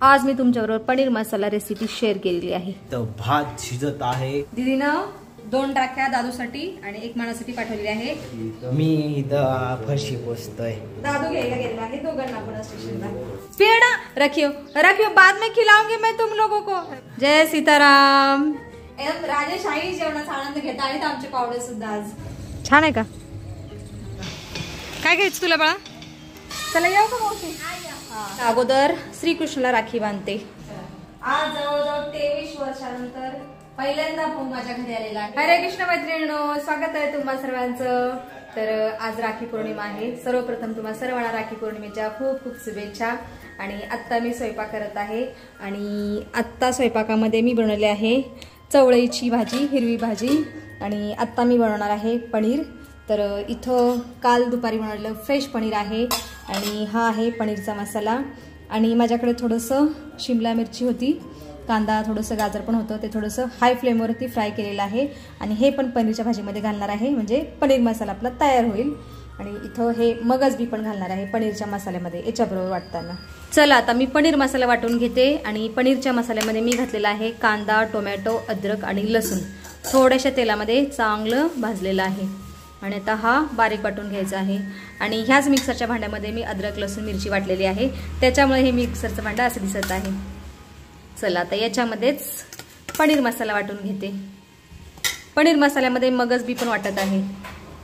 आज मी तुमच्याबरोबर paneer masala recipe share केलेली आहे। तर भात शिजत आहे। दीदीनं 2 टाक्या दादूसाठी आणि 1 मानासाठी पाठवलेली आहे। मी इथं फरशी पोसतोय। दादू घ्यायला गेलेला आहे दोघांना पण स्टेशनला। पेड़ा रखियो रखियो, बाद में खिलाऊंगी मैं तुम लोगों को। जय सीताराम। एकदम राजेशाही जेवणाचा आनंद घेता आहेत आमचे पाहुणे सुद्धा आज। छान आहे का? काय घ्यायचं तुला बाळा? चला येऊ का मावशी? अगोदर श्रीकृष्णाला राखी बांधते। आज जवळजवळ 23 वर्षानंतर पहिल्यांदा भाऊ माझ्या घरी आलेला आहे। हरे कृष्ण मैत्रिणींनो, स्वागत आहे तुम्हा सर्वांचं। तर आज राखी पौर्णिमा आहे। सर्वप्रथम तुम्हा सर्वांना राखी पौर्णिमेच्या खूप खूप शुभेच्छा। आणि आत्ता मी स्वयंपाक करत आहे आणि आत्ता स्वयंपाकामध्ये मी बनवले आहे चवळीची भाजी, हिरवी भाजी आणि आत्ता मी बनवणार आहे पनीर। तर इथं काल दुपारी बनवलेलं फ्रेश पनीर आहे आणि हा आहे पनीरचा मसाला। आणि माझ्याकडे थोडंसं शिमला मिरची होती, कांदा, थोडंसं गाजर पण होतं, ते थोडंसं हाय फ्लेमवरती फ्राय केलेलं आहे आणि हे पण पनीरच्या भाजीमध्ये घालणार आहे, म्हणजे पनीर मसाला आपला तयार होईल। आणि इथं हे मगज बी पण घालणार आहे पनीरच्या मसाल्यामध्ये याच्याबरोबर वाटताना। चला आता मी पनीर मसाला वाटून घेते। आणि पनीरच्या मसाल्यामध्ये मी घातलेला आहे कांदा, टोमॅटो, अद्रक आणि लसूण थोड्याशा तेलामध्ये चांगलं भाजलेलं आहे। आणि आता हा बारीक वाटून घ्यायचा आहे। आणि ह्याच मिक्सरच्या भांड्यामध्ये मी अद्रक, लसूण, मिरची वाटलेली आहे, त्याच्यामुळे हे मिक्सरचं भांडं असं दिसत आहे। चला आता याच्यामध्येच पनीर मसाला वाटून घेते। पनीर मसाल्यामध्ये मगज बी पण वाटत आहे,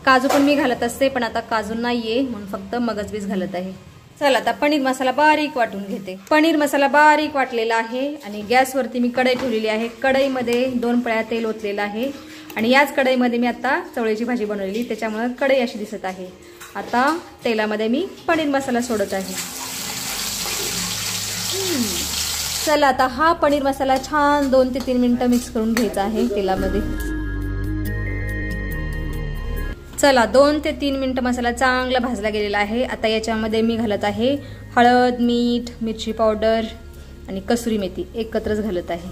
काजू पण मी घालत असते पण आता काजू नाहीये म्हणून फक्त मगज बीच घालत आहे। चला आता पनीर मसाला बारीक वाटून घेते। पनीर मसाला बारीक वाटलेला आहे आणि गॅसवरती मी कढई ठेवलेली आहे। कढईमध्ये 2 पळ्या तेल ओतलेलं आहे आणि याच कढईमध्ये मी आता चवळीची भाजी बनवलेली, त्याच्यामुळे कढई अशी दिसत आहे। आता तेलामध्ये मी पनीर मसाला सोडत आहे। चला आता हा पनीर मसाला छान 2 ते 3 मिनिटं मिक्स करून घ्यायचा आहे तेलामध्ये। चला 2 ते 3 मिनिटं मसाला चांगला भाजला गेलेला आहे। आता याच्यामध्ये मी घालत आहे हळद, मीठ, मिरची पावडर आणि कसुरी मेथी एकत्रच घालत आहे।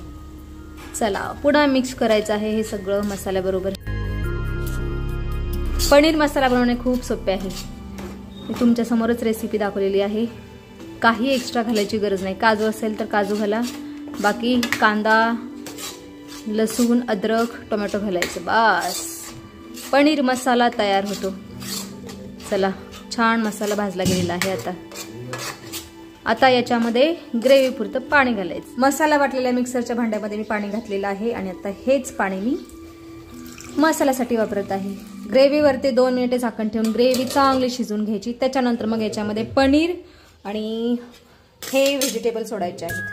चला पुन्हा मिक्स करायचं आहे हे सगळं मसाल्याबरोबर। पनीर मसाला बनवणे खूप सोपे आहे, मी तुमच्या समोरच रेसिपी दाखवलेली आहे। काही एक्स्ट्रा घालायची गरज नाही, काजू असेल तर काजू घाला, बाकी कांदा, लसूण, अद्रक, टोमॅटो घालायचं, बस पनीर मसाला तयार होतो। चला छान मसाला भाजला गेलेला आहे। आता याच्यामध्ये ग्रेव्ही पुरतं पाणी घालायचं। मसाला वाटलेल्या मिक्सरच्या भांड्यामध्ये मी पाणी घातलेलं आहे आणि आता हेच पाणी मी मसाल्यासाठी वापरत आहे। ग्रेव्हीवरती 2 मिनिटे झाकण ठेवून ग्रेव्ही चांगली शिजवून घ्यायची, त्याच्यानंतर मग याच्यामध्ये पनीर आणि हे व्हेजिटेबल सोडायचे आहेत।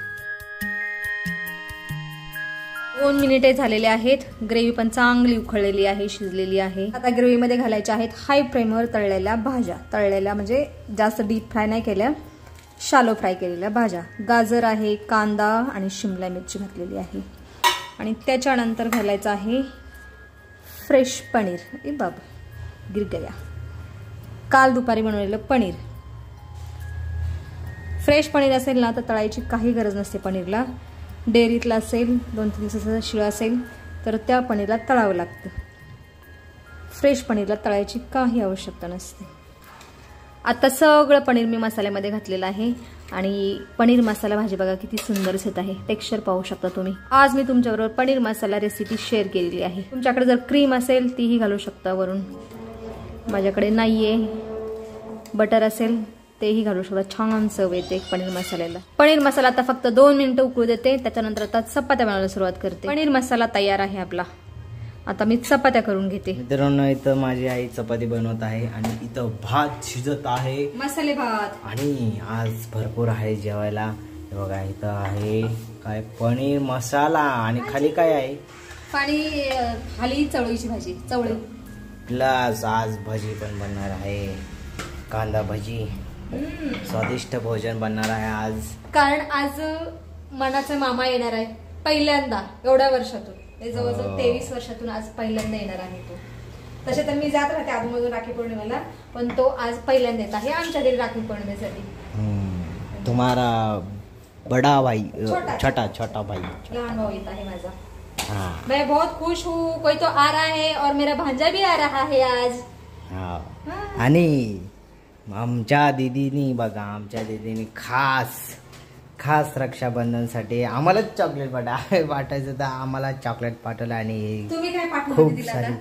2 मिनिटे झालेले आहेत, ग्रेव्ही पण चांगली उकळलेली आहे, शिजलेली आहे। आता ग्रेव्हीमध्ये घालायच्या आहेत हाय फ्लेमवर तळलेल्या भाज्या, तळलेल्या म्हणजे जास्त डीप फ्राय नाही केल्या, शालो फ्राय केलेल्या भाज्या। गाजर आहे, कांदा आणि शिमला मिरची घातलेली आहे। आणि त्याच्यानंतर घालायचं आहे फ्रेश पनीर। ए बाबा गिर गया, काल दुपारी बनवलेलं पनीर। फ्रेश पनीर असेल ना तर तळायची काही गरज नसते पनीरला। डेअरीतला असेल 2-3 दिवसाचा शिळा असेल तर त्या पनीरला तळावं लागतं, फ्रेश पनीरला तळायची काही आवश्यकता नसते। आता सगळं पनीर मी मसाल्यामध्ये घातलेलं आहे आणि पनीर मसाला भाजी बघा किती सुंदर दिसत आहे, टेक्स्चर पाहू शकता तुम्ही। आज मी तुमच्याबरोबर पनीर मसाला रेसिपी शेअर केलेली आहे। तुमच्याकडे जर क्रीम असेल तीही घालू शकता वरून, माझ्याकडे नाहीये। बटर असेल तेही घालू शकता, छान चव येते पनीर मसाल्याला। पनीर मसाला आता फक्त 2 मिनिटं उकळू देते, त्याच्यानंतर आता चपात्या बनवायला सुरुवात करते। पनीर मसाला तयार आहे आपला, आता मी चपात्या करून घेते। मित्रांनो इथं माझी आई चपाती बनवत आहे आणि इथं भात शिजत आहे, मसाले भात। आणि आज भरपूर आहे जेवायला। हे बघा इथं आहे काय पनीर मसाला आणि खाली काय आहे, पाणी, खाली चवळीची भाजी, चवळी प्लस आज भजी पण बनणार आहे, कांदा भजी। स्वादिष्ट भोजन बनणार आहे आज, कारण आज मनाचा मामा येणार आहे पहिल्यांदा एवढ्या वर्षातून, जवळजवळ 23 वर्षातून आज पहिल्यांदा येणार आहे तो। तसे तर मी जात राहते अधूनमधून राखी पौर्णिमेला, पण तो आज पहिल्यांदा येत आहे आमच्या घरी राखी पौर्णिमेसाठी। तुम्हारा बड़ा भाई, छोटा भाई, लहान भाऊ येत आहे माझा। मैं बहुत खुश हूँ, कोई तो आ रहा है और मेरा भांजा भी आ रहा है आज। आणि आमच्या दीदीनी बघा, आमच्या दीदीनी खास खास रक्षाबंधनसाठी आम्हालाच चॉकलेट पाठवायचं तर आम्हाला चॉकलेट पाठवलं आणि तुम्ही काय पाठवणार खूप तिला सारी. आता?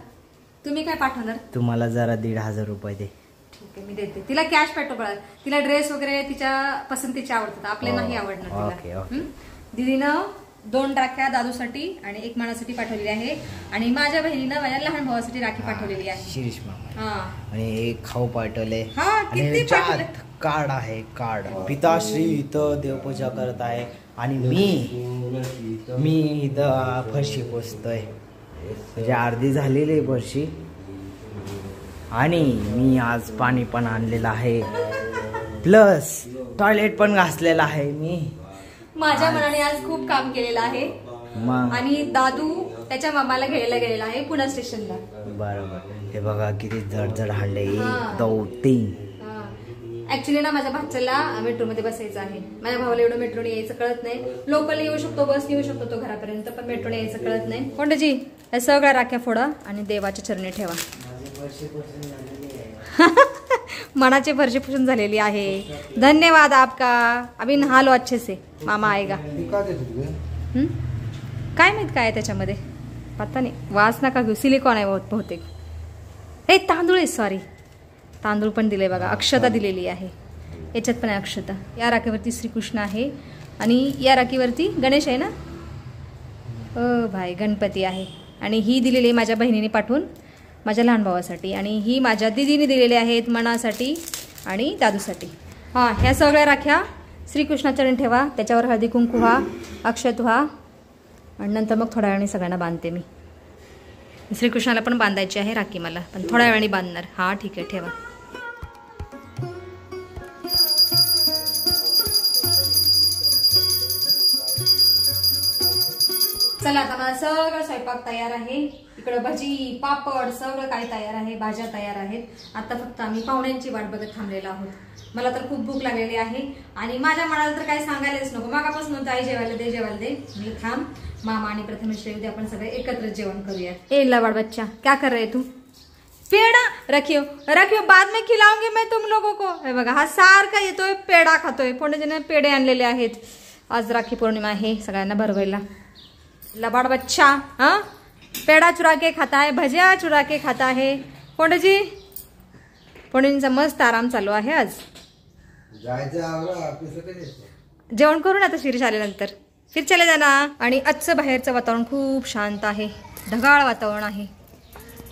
तुम्ही काय पाठवणार? तुम्हाला जरा 1,500 रुपये दे. ठीक आहे, मी देते तिला कॅश पाठव. तिला ड्रेस वगैरे तिच्या पसंतीचे आवडतात, आपले नाही आवडणार ओके, तिला. ओके. दीदीनं 2 राख्या दादूसाठी आणि 1 मनासाठी पाठवलेली आहे आणि माझ्या बहिणीनं माझ्या लहान भावासाठी राखी पाठवलेली आहे. शिरीष मामा हा आणि एक खाऊ पाठवले हा, आणि किती पाठवले? ह्याच्यात कार्ड आहे. कार्ड पिताश्री इथं देवपूजा करत आहे आणि मी इथं फरशी पोचतोय. म्हणजे अर्धी झालेली आहे फरशी आणि मी आज पाणी पण आणलेलं आहे प्लस टॉयलेट पण घासलेलं आहे. मी माझ्या मनाने आज खूप काम केलेलं आहे मग आणि दादू त्याच्या मामाला घ्यायला गेलेला आहे पुणे स्टेशनला. बरोबर. हे बघा किती जड हांडे. हा. 1 2 3. ऍक्च्युली ना माझ्या भाच्याला मेट्रोमध्ये बसायचं आहे. माझ्या भावाला एवढं मेट्रोने यायचं कळत नाही. लोकल येऊ शकतो, बस येऊ शकतो तो घरापर्यंत, पण मेट्रोने यायचं कळत नाही. कोंडजी या सगळ्या राख्या फोडा आणि देवाच्या चरणी ठेवा. मनाची फरशी पुसून झालेली आहे. धन्यवाद आपका. अभी नहा लो अच्छे से, मामा आएगा. काय माहित काय आहे त्याच्यामध्ये, पता नाही. वास नका घेऊ, सिलिकॉन आहे बहुतेक. हे तांदूळ आहे, सॉरी तांदूळ पण दिले बघा. अक्षता दिलेली आहे, याच्यात पण आहे अक्षता. या राखीवरती श्रीकृष्ण आहे आणि या राखीवरती गणेश आहे ना. भाई गणपती आहे. आणि ही दिलेली आहे माझ्या बहिणीने पाठवून माझ्या लहान भावासाठी आणि ही माझ्या दीदीने दिलेली आहेत मनासाठी आणि दादूसाठी. हां, ह्या सगळ्या राख्या श्रीकृष्णाचरणी ठेवा. त्याच्यावर हळदी कुंकू व्हा, अक्षत व्हा आणि नंतर मग थोड्या वेळाने सगळ्यांना बांधते मी. श्रीकृष्णाला पण बांधायची आहे राखी मला, पण थोड्या वेळाने बांधणार. हां ठीक आहे, ठेवा. चला आता मला सगळं स्वयंपाक तयार आहे. इकडं भजी, पापड सगळं काही तयार आहे, भाज्या तयार आहेत. आता फक्त आम्ही पाहुण्यांची वाट बघत थांबलेलो आहोत. मला तर खूप भूक लागलेली आहे आणि माझ्या मनाला तर काही सांगायलाच नको. मागापासून होतं आई जेवायला दे, जेवायला दे. मी थांब, मामा आणि प्रथमेश उद्या आपण सगळे एकत्र जेवण करूया. ए लबाड बच्चा, क्या कर रहे तू? पेड़ा रखियो रखियो, बाद में खिलाऊंगी मैं तुम लोगों को. हे बघा हा सारखा येतोय, पेढा खातोय. पुण्याने पेढे आणलेले आहेत. आज राखी पौर्णिमा आहे, सगळ्यांना भरवायला. लबाड बच्चा, हाँ पेड़ा चुरा के खाता है, भजिया चुरा के खाता है. कोंडजी पुणेंचा मस्त आराम चालू आहे. आज जेवण करू ना आता शिरीष आल्यानंतर, फिर चले जाना. आणि आजचं बाहेरचं वातावरण खूप शांत आहे, ढगाळ वातावरण आहे.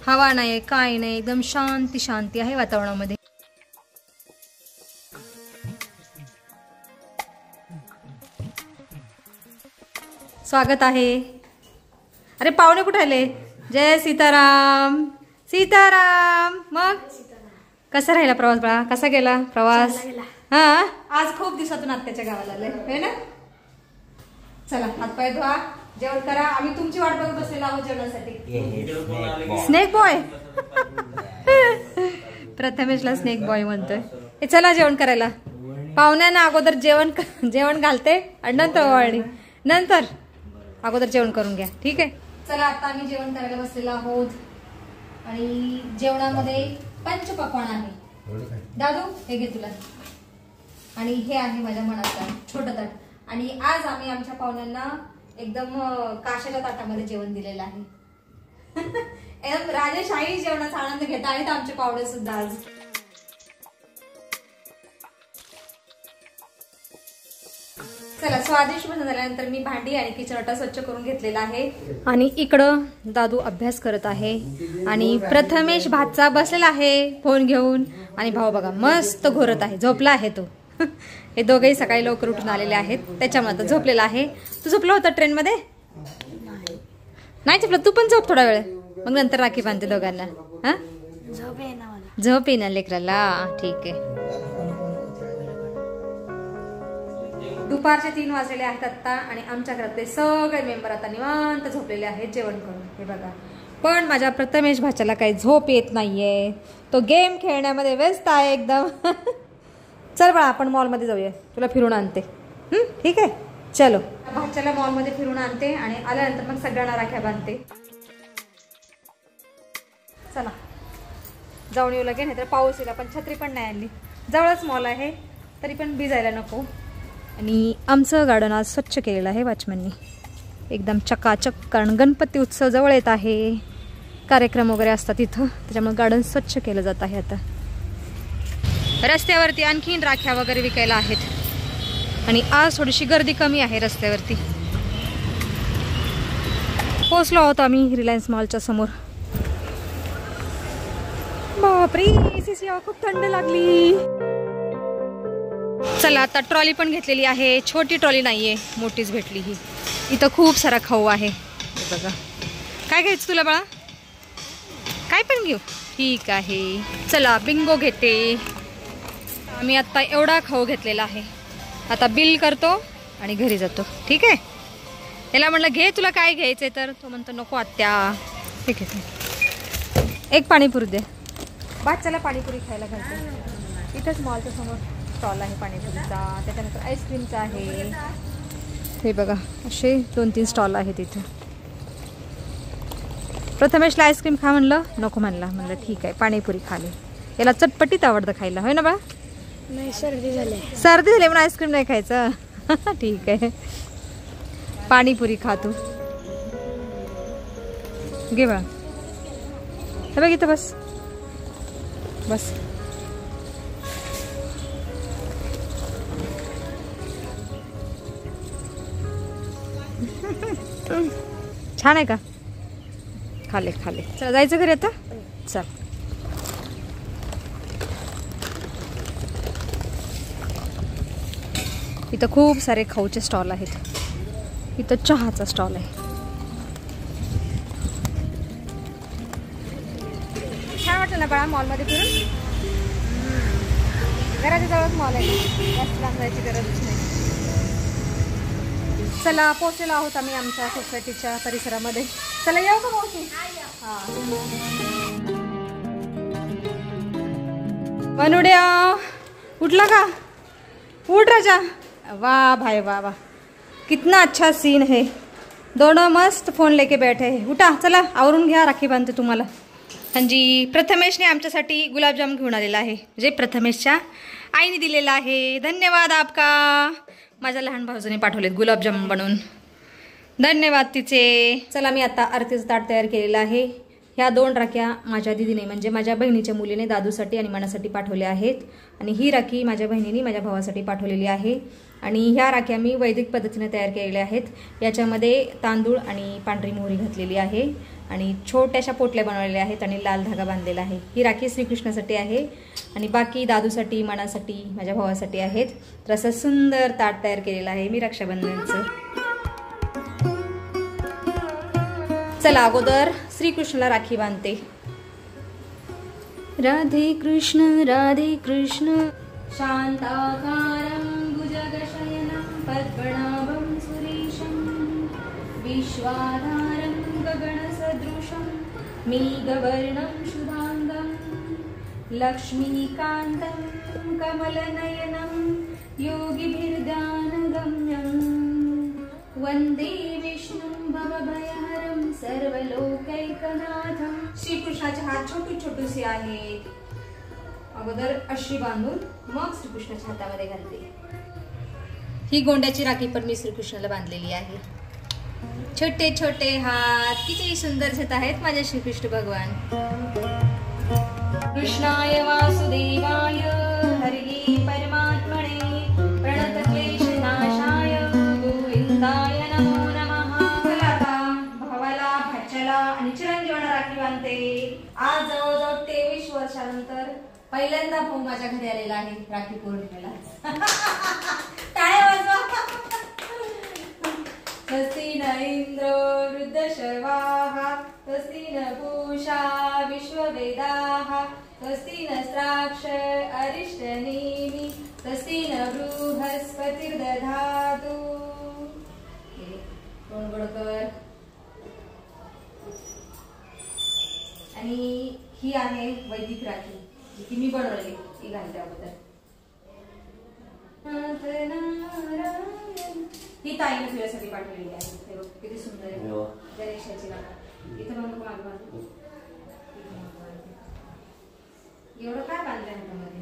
हवा नाही, काय नाही, एकदम शांती आहे वातावरणामध्ये. स्वागत आहे. अरे पाहुणे कुठे आले? जय सीताराम. सीताराम. मग कसा राहिला प्रवास बाळा? कसा गेला प्रवास? हा, आज खूप दिवसातून आत्याच्या गावाला आले है ना. चला हातपाय धुवा, जेवण करा. आम्ही तुमची वाट बघत बसलेलो आहोत जेवणासाठी. स्नेक बॉय प्रथमेशला स्नेक बॉय म्हणतोय. हे चला जेवण करायला. पाहुण्यांना अगोदर जेवण घालते आणि नंतर अगोदर जेवण करून घ्या, ठीक आहे. चला आता आम्ही जेवण करायला बसलेलो आहोत आणि जेवणामध्ये पंचपक्वान्न आहे. दादू हे घे तुला. आणि हे आहे माझ्या मनाचा छोटं ताट. आणि आज आम्ही आमच्या पाहुण्यांना एकदम काशाच्या ताटामध्ये जेवण दिलेलं आहे. एकदम राजेशाही जेवणाचा आनंद घेत आहेत आमचे पाहुणे सुद्धा आज. चला स्वादिष्ट भोजन झाल्यानंतर मी भांडी आणि किचन ओटा स्वच्छ करून घेतलेला आहे. आणि इकडं दादू अभ्यास करत आहे आणि प्रथमेश भातचा बसलेला आहे फोन घेऊन. आणि भाऊ बघा मस्त घोरत आहे, झोपला आहे तो. हे दोघेही सकाळी लवकर उठून आलेले आहेत, त्याच्यामुळे आता झोपलेला आहे. तू झोपला होता ट्रेन मध्ये? नाही झोपला. तू पण झोप थोडा वेळ, मग नंतर राखी बांधते दोघांना. हा झोप येणार लेकराला, ठीक आहे. दुपारचे 3 वाजलेले आहेत आता आणि आमच्या घरातले सगळे मेंबर आता निवांत झोपलेले आहेत जेवण करून. हे बघा, पण माझ्या प्रथमेश भाच्याला काही झोप येत नाहीये. तो गेम खेळण्यामध्ये व्यस्त आहे एकदम. चल बाळा आपण मॉलमध्ये जाऊया, तुला फिरून आणते. ठीक आहे, चलो. भाच्याला मॉलमध्ये फिरून आणते आणि आल्यानंतर मग सगळ्यांना राख्या बांधते. चला जाऊन येऊ लगे, नाहीतर पाऊस येईल. पण छत्री पण नाही आणली. जवळच मॉल आहे तरी पण भिजायला नको. आणि आमचं गार्डन आज स्वच्छ केलेलं आहे वॉचमननी, एकदम चकाचक. कारण गणपती उत्सव जवळ येत आहे, कार्यक्रम वगैरे असतात इथं, त्याच्यामुळे गार्डन स्वच्छ केलं जात आहे. आता रस्त्यावरती आणखीन राख्या वगैरे विकायला आहेत आणि आज थोडीशी गर्दी कमी आहे रस्त्यावरती. पोहोचलो आहोत आम्ही रिलायन्स मॉलच्या समोर. बापरे, एसी खूप थंड लागली. चला आता ट्रॉली पण घेतलेली आहे, छोटी ट्रॉली नाहीये, मोठीच भेटली ही. इथं खूप सारा खाऊ आहे बघा. काय घ्यायचं तुला बाळा? काय पण घेऊ? ठीक आहे, चला बिंगो घेते. आम्ही आता एवढा खाऊ घेतलेला आहे. आता बिल करतो आणि घरी जातो. ठीक आहे. याला म्हणलं घे, तुला काय घ्यायचंय, तर तो म्हणतो नको आत्या. ठीक आहे, एक पाणीपुरी दे. बाच्चाला पाणीपुरी खायला घालते. इथंच मॉलच्या समोर स्टॉल आहे पाणीपुरीचा, त्याच्यानंतर आईस्क्रीमचा आहे. हे बघा असे 2-3 स्टॉल आहेत इथे. प्रथमेशला आईस्क्रीम खा म्हणलं, नको म्हणलं ठीक आहे पाणीपुरी खाले. याला चटपटीत आवडतं खायला, होय ना बा? नाही, सर्दी झाली म्हणून आईस्क्रीम नाही खायचं. ठीक आहे, पाणीपुरी खा तू. घे बा. हे बघ इथं बस बस. छान आहे का? खाले. चला जायचं घरी आता. चल. इथं खूप सारे खाऊचे स्टॉल आहेत. इथं चहाचा स्टॉल आहे. छान वाटलं ना बाळा मॉलमध्ये फिरून? घराच्या जवळच मॉल आहे, जास्त लांब जायची गरजच नाही. चला पोहोचलेलो आहोत आम्ही आमच्या सोसायटीच्या परिसरामध्ये. चला येऊ का मावशी? मनुड्या उठला का? उठ राजा. वाह भाई वाह, कितना अच्छा सीन है. दोनों मस्त फोन लेके बैठे है. उठा, चला आवरून घ्या, राखी बांधते तुम्हाला. जी प्रथमेशने आमच्यासाठी गुलाबजाम घेऊन आलेला आहे, जे प्रथमेशच्या आईने दिलेला आहे. धन्यवाद आपका. माझ्या लहान भाऊजीने पाठवलेत गुलाबजाम बनवून, धन्यवाद तिचे. चला मी आता आरतीचं ताट तयार केलेलं आहे. ह्या 2 राख्या माझ्या दीदीने म्हणजे माझ्या बहिणीच्या मुलीने दादूसाठी आणि मनासाठी पाठवल्या आहेत. आणि ही राखी माझ्या बहिणीने माझ्या भावासाठी पाठवलेली आहे. आणि ह्या राख्या मी वैदिक पद्धतीने तयार केलेल्या आहेत. याच्यामध्ये तांदूळ आणि पांढरी मोहरी घातलेली आहे आणि छोट्याशा पोटल्या बनवलेल्या आहेत आणि लाल धागा बांधलेला आहे. ही राखी श्रीकृष्णासाठी आहे आणि बाकी दादूसाठी, मनासाठी, माझ्या भावासाठी आहेत. तर असं सुंदर ताट तयार केलेलं आहे मी रक्षाबंधनचं. चला अगोदर श्रीकृष्णाला राखी बांधते. राधे कृष्ण शांताकारं भुजगशयनं पद्मनाभं सुरेशं विश्वाधारं गगनसदृशं मेघवर्णं शुभांगं लक्ष्मीकान्तं कमलनयनं योगिभिर्ध्यानगम्यं वंदे विष्णुं भवभयहरं सर्वलोकैकनाथं. श्रीकृष्णाचे हात छोटूसे आहेत. अगोदर अशी बांधून मग श्रीकृष्णाच्या हातामध्ये घालते. ही गोंड्याची राखी पण मी श्रीकृष्णाला बांधलेली आहे. छोटे छोटे हात किती सुंदर दिसत आहेत माझे श्रीकृष्ण भगवान. कृष्णाय वासुदेवाय हरी परमात्मने प्रणतक्लेशनाशाय गोविंदाय नमो नमः. भावाला, भाच्याला आणि चिरंजीवाला राखी बांधते. आज जवळजवळ 23 वर्षानंतर पहिल्यांदा भाऊ माझ्या घरी आलेला आहे राखी पौर्णिमेला. टाळ्या वाजवा. स्वस्ति न इंद्रो वृद्धशर्वाः स्वस्ति न पूषा विश्ववेदाः स्वस्ति नस्त्राक्ष अरिष्टनेमि स्वस्ति न बृहस्पतिर्दधातु. गोणगोडकर. आणि ही आहे वैदिक राखी जी की मी बनवलेली, ती घालते अगोदर. ही ताईने तुझ्यासाठी पाठवलेली आहे. हे बघ किती सुंदर आहे. गणेशाची राखी. इथं मग माग बांधू. एवढं काय बांधलंय हातामध्ये?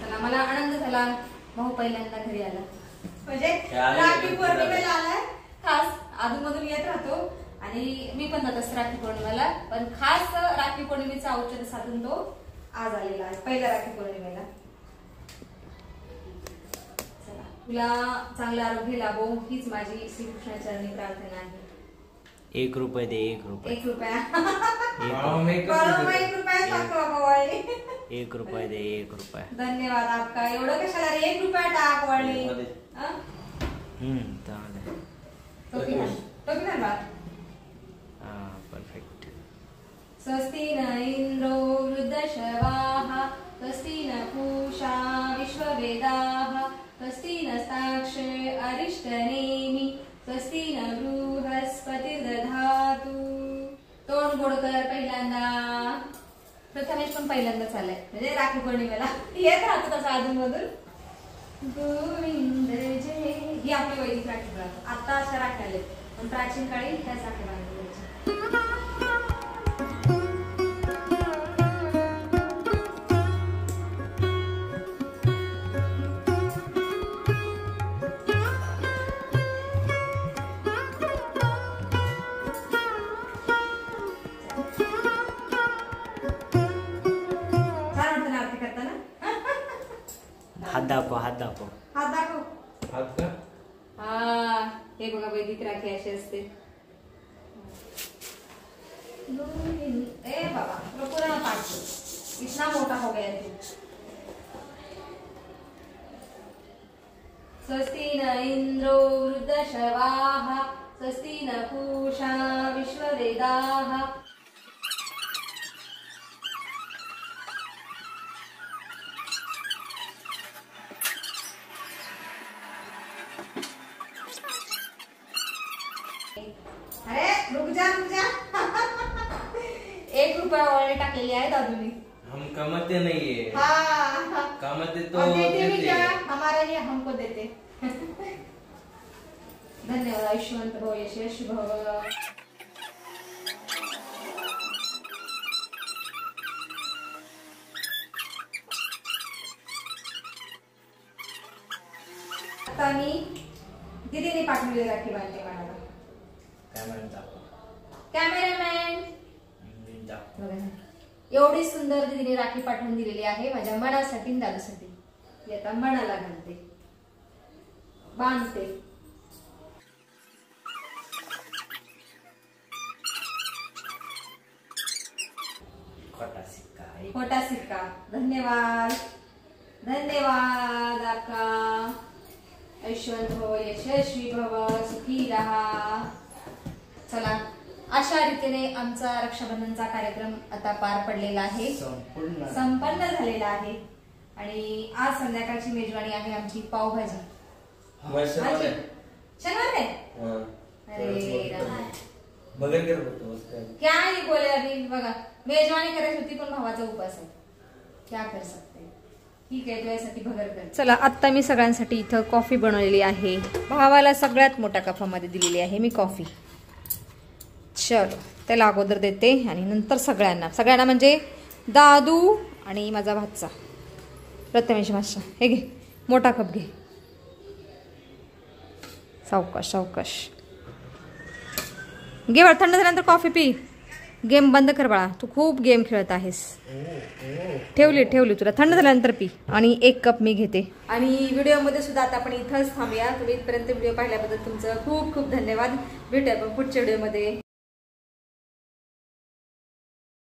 चला मला आनंद झाला भाऊ पहिल्यांदा घरी आला म्हणजे राखी पौर्णिमेला आलाय खास अधूनमधून येत राहतो आणि मी पण जात राखी पौर्णिमेला पण खास राखी पौर्णिमेचा औचित्य साधून तो आज आलेला आहे पहिल्या राखी पौर्णिमेला. चला तुला चांगलं आरोग्य लाभो हीच माझी श्रीकृष्णाचरणी प्रार्थना आहे. 1 रुपये दे 1 रुपये. 1 रुपया 1 रुपये दे 1 रुपये. धन्यवाद आपका. एवढं कशाला रे 1 रुपया टाक वाळी. चालेल. तो की ना परफेक्ट. स्वस्ति न इंद्रो वृद्धश्रवाः स्वस्ति न पूषा विश्ववेदाः स्वस्ति नस्ताक्षे अरिष्टनेमि स्वस्ति न बृहस्पतिर्दधातु. तोंड गोड कर पहिल्यांदा. प्रथमेश पण पहिल्यांदाच आलाय म्हणजे राखी पौर्णिमेला येत राहतो तसा अधूनमधून. गोविंद जय. ही आपली वैदिक राखी बांधतो. आता अशा राख्या आल्या पण प्राचीन काळी ह्याच राख्या बांधल्या. हात दाखव हात दाखव. हात दाखव. हात का? हा हे बघा वैदिक राखी अशी असते. ए बाबा तुला पूर्ण पाठ इतना मोठा हो गया तू. स्वस्ति न इंद्रो वृद्धश्रवाः स्वस्ति न पूषा विश्ववेदाः. अरे रुक जा 1 रुपया वाले टाकलेले आहेत दादूनी. हम कमाते नहीं है. हाँ कमाते तो और देते भी देते क्या हैं. हमारा ये हमको देते. धन्यवाद. आयुष्यवंत भव यशस्वी भव. आता मी दीदीने पाठवलेली राखी बांधली मला. कॅमेरामॅन एवढी सुंदर दीदीने राखी पाठवून दिलेली आहे माझ्या मनासाठी आणि दादूसाठी. ती आता मनाला घालते बांधते. खोटा सिक्का. धन्यवाद धन्यवाद आका. ऐश्वंत भव यशस्वी भव सुखी रहा. चला अशा रीतीने आमचा रक्षाबंधनचा कार्यक्रम आता पार पडलेला आहे संपन्न झालेला आहे आणि आज संध्याकाळची मेजवानी आहे आमची पावभाजी. शनिवार आहे. अरे क्या नाही बोले अभी बघा मेजवानी करायची होती पण भावाचा उपास आहे. क्या कर सकते. ठीक आहे तुझ्यासाठी भगर कर. चला आता मी सगळ्यांसाठी इथं कॉफी बनवलेली आहे. भावाला सगळ्यात मोठ्या कपामध्ये दिलेली आहे मी कॉफी. चलो त्याला अगोदर देते आणि नंतर सगळ्यांना म्हणजे दादू आणि माझा भाचा प्रथमेश मास्टर. हे घे मोठा कप घे. सावकाश सावकाश घे बाळा. थंड झाल्यानंतर कॉफी पी. गेम बंद कर बाळा. तू खूप गेम खेळत आहेस. ठेवली तुला. थंड झाल्यानंतर पी. आणि 1 कप मी घेते. आणि व्हिडिओमध्ये सुद्धा आता आपण इथंच थांबूया. तुम्ही इथपर्यंत व्हिडिओ पाहिल्याबद्दल तुमचं खूप खूप धन्यवाद. भेटूया आपण पुढच्या व्हिडिओमध्ये.